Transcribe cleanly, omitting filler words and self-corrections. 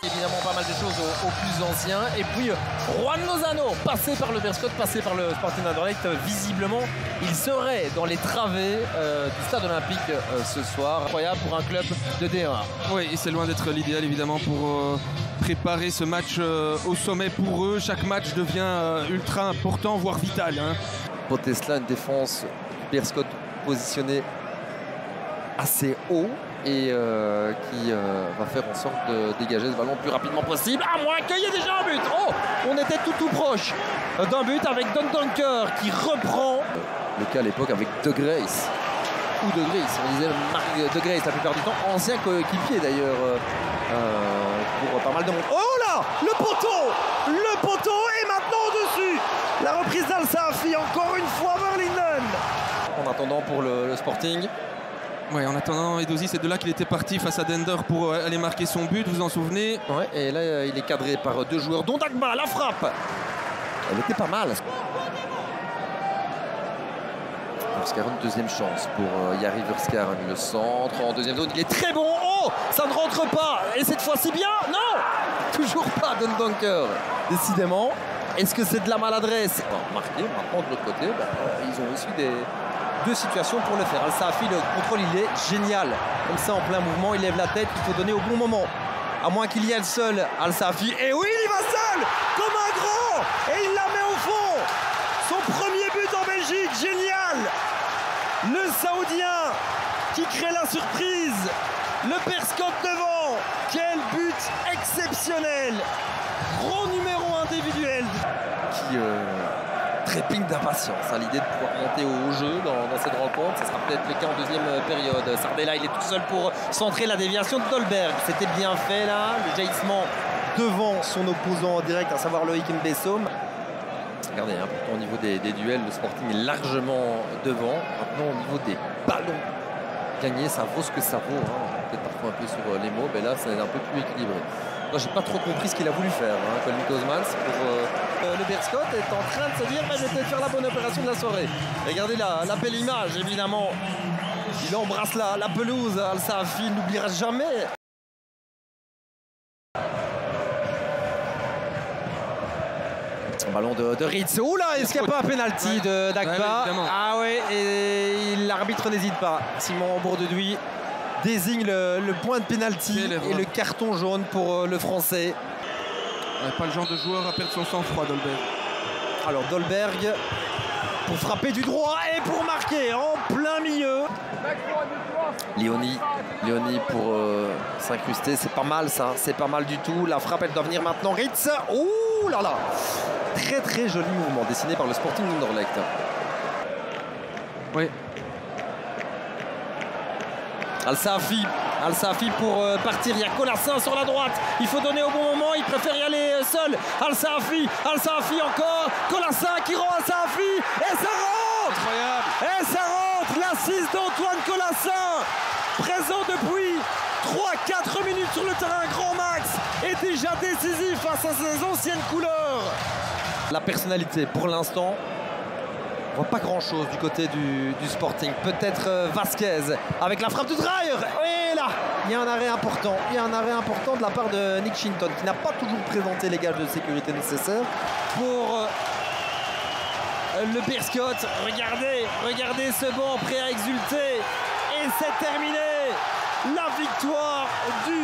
Évidemment pas mal de choses aux plus anciens. Et puis Juan Lozano, passé par le Berscott, passé par le Sporting d'Anderlecht, visiblement il serait dans les travées du stade olympique ce soir. Incroyable pour un club de D1. Oui, et c'est loin d'être l'idéal évidemment pour préparer ce match au sommet pour eux. Chaque match devient ultra important, voire vital. Potesla, une défense Berscott positionnée assez haut et qui va faire en sorte de dégager ce ballon le plus rapidement possible, à moins qu'il y ait déjà un but. Oh, on était tout proche d'un but avec Don Donker qui reprend. Le cas à l'époque avec De Grace, ou De Grace, on disait Marc De Grace la plupart du temps, ancien coéquipier d'ailleurs pour pas mal de monde. Oh là, le poteau est maintenant au-dessus. La reprise d'Al Saafi, encore une fois Verlinden. En attendant pour le Sporting. Oui, en attendant, Edozie, c'est de là qu'il était parti face à Dender pour aller marquer son but, vous vous en souvenez? Ouais, et là, il est cadré par deux joueurs, dont Dagba, la frappe. Elle était pas mal. Verskaren, deuxième chance pour Jari Verskaren. Le centre en deuxième zone, il est très bon. Oh, ça ne rentre pas. Et cette fois-ci bien. Non, toujours pas Don Donker. Décidément. Est-ce que c'est de la maladresse? Marqué, maintenant de l'autre côté, ils ont aussi deux situations pour le faire. Al Saafi, le contrôle, il est génial. Comme ça, en plein mouvement, il lève la tête, il faut donner au bon moment. À moins qu'il y ait le seul Al Saafi. Et oui, il y va seul, comme un grand. Et il la met au fond. Son premier but en Belgique, génial. Le Saoudien qui crée la surprise. Le Berscott devant. Quel but exceptionnel. Gros numéro individuel. Qui trépigne d'impatience à l'idée de pouvoir monter au jeu dans cette rencontre. Ça sera peut-être le cas en deuxième période. Sardella, il est tout seul pour centrer la déviation de Dolberg. C'était bien fait là, le jaillissement devant son opposant en direct, à savoir Loïc Mbessom. Regardez, pourtant au niveau des duels, le Sporting est largement devant. Maintenant au niveau des ballons gagnés, ça vaut ce que ça vaut. Peut-être parfois un peu sur les mots, mais là c'est un peu plus équilibré. Moi, j'ai pas trop compris ce qu'il a voulu faire, Colin Kozmans. Le Berscott est en train de se dire je vais peut-être faire la bonne opération de la soirée. Regardez la belle image, évidemment. Il embrasse la pelouse. Al Saafi n'oubliera jamais. Un ballon de Ritz. Oula, est-ce qu'il n'y a pas un penalty de Dagba? Ah ouais, et l'arbitre n'hésite pas. Simon Bourdouy désigne le point de pénalty et le carton jaune pour le Français. Pas le genre de joueur à perdre son sang-froid, Dolberg. Alors Dolberg pour frapper du droit et pour marquer en plein milieu. Léoni pour s'incruster, c'est pas mal ça, c'est pas mal du tout. La frappe, elle doit venir maintenant. Ritz, ouh là là, très joli mouvement dessiné par le Sporting d'Anderlecht. Oui. Al Saafi pour partir, il y a Colassin sur la droite, il faut donner au bon moment, il préfère y aller seul. Al Saafi encore, Colassin qui rend Al Saafi, et ça rentre. Incroyable. Et ça rentre, l'assist d'Antoine Colassin, présent depuis 3-4 minutes sur le terrain, grand max, est déjà décisif face à ses anciennes couleurs. La personnalité pour l'instant, on voit pas grand chose du côté du Sporting. Peut-être Vasquez avec la frappe de Dreyer. Et là, il y a un arrêt important. Il y a un arrêt important de la part de Nick Shinton qui n'a pas toujours présenté les gages de sécurité nécessaires pour le Berscott. Regardez ce banc prêt à exulter. Et c'est terminé. La victoire du